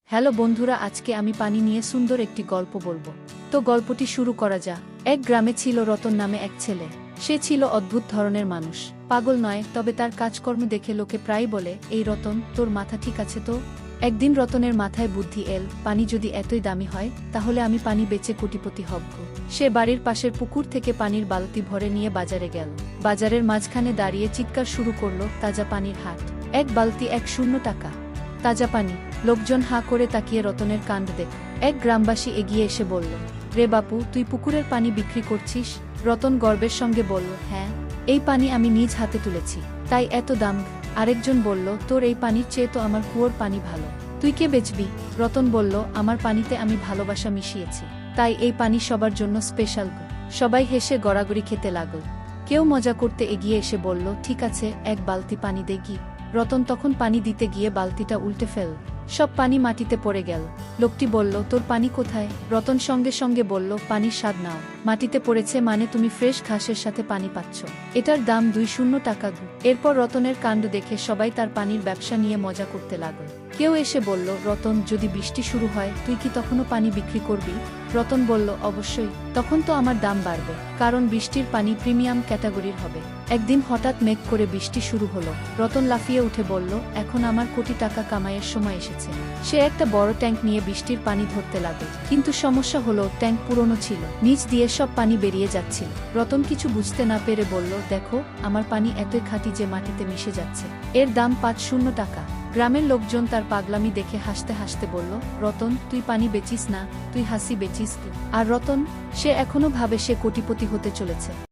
Hello বন্ধুরা, আজকে আমি পানি নিয়ে সুন্দর একটি গল্প বলবো। তো গল্পটি শুরু করা যা। এক গ্রামে ছিল রতন নামে এক ছেলে। সে ছিল অদ্ভুত ধরনের মানুষ, পাগল নয়, তবে তার কাজকর্ম দেখে লোকে প্রায় বলে, এই রতন, তোর মাথা ঠিক আছে তো? একদিন রতনের মাথায় বুদ্ধি এল, পানি যদি এতই দামি হয়, তাহলে আমি পানি বেচে কোটিপতি হব। সে বাড়ির পাশের পুকুর থেকে পানির বালতি ভরে নিয়ে বাজারে গেল। বাজারের মাঝখানে দাঁড়িয়ে চিৎকার শুরু করলো, তাজা পানির হাট, এক বালতি 1 টাকা তাজা পানি। লোকজন হাঁ করে তাকিয়ে রতনের কাণ্ড দেখ। এক গ্রামবাসী এগিয়ে এসে বলল, রে বাপু, তুই পুকুরের পানি বিক্রি করছিস? রতন গর্বের সঙ্গে বলল, হ্যাঁ, এই পানি আমি নিজ হাতে তুলেছি, তাই এত দাম। আরেকজন বলল, তোর এই পানির চেয়ে তো আমার কুয়োর পানি ভালো, তুই কে বেচবি? রতন বলল, আমার পানিতে আমি ভালোবাসা মিশিয়েছি, তাই এই পানি সবার জন্য স্পেশাল। সবাই হেসে গড়াগড়ি খেতে লাগল। কেউ মজা করতে এগিয়ে এসে বলল, ঠিক আছে, এক বালতি পানি দে গি। রতন তখন পানি দিতে গিয়ে বালতিটা উল্টে ফেল, সব পানি মাটিতে পড়ে গেল। লোকটি বলল, তোর পানি কোথায়? রতন সঙ্গে সঙ্গে বলল, পানির স্বাদ নাও, মাটিতে পড়েছে মানে তুমি ফ্রেশ ঘাসের সাথে পানি পাচ্ছ, এটার দাম 2 টাকা। এরপর রতনের কাণ্ড দেখে সবাই তার পানির ব্যবসা নিয়ে মজা করতে লাগল। কেউ এসে বলল, রতন, যদি বৃষ্টি শুরু হয়, তুই কি তখনও পানি বিক্রি করবি? রতন বলল, অবশ্যই, তখন তো আমার দাম বাড়বে, কারণ বৃষ্টির পানি প্রিমিয়াম ক্যাটাগরির হবে। একদিন হঠাৎ মেঘ করে বৃষ্টি শুরু হলো। রতন লাফিয়ে উঠে বলল, এখন আমার কোটি টাকা কামাইয়ের সময় এসেছে। সে একটা বড় ট্যাঙ্ক নিয়ে বৃষ্টির পানি ধরতে লাগল, কিন্তু সমস্যা হলো, ট্যাঙ্ক পুরনো ছিল, নিচ দিয়ে সব পানি বেরিয়ে যাচ্ছিল। রতন কিছু বুঝতে না পেরে বলল, দেখো, আমার পানি এতই খাঁটি যে মাটিতে মিশে যাচ্ছে, এর দাম 50 টাকা। গ্রামের লোকজন তার পাগলামি দেখে হাসতে হাসতে বলল, রতন, তুই পানি বেচিস না, তুই হাসি বেচিস। আর রতন, সে এখনো ভাবে সে কোটিপতি হতে চলেছে।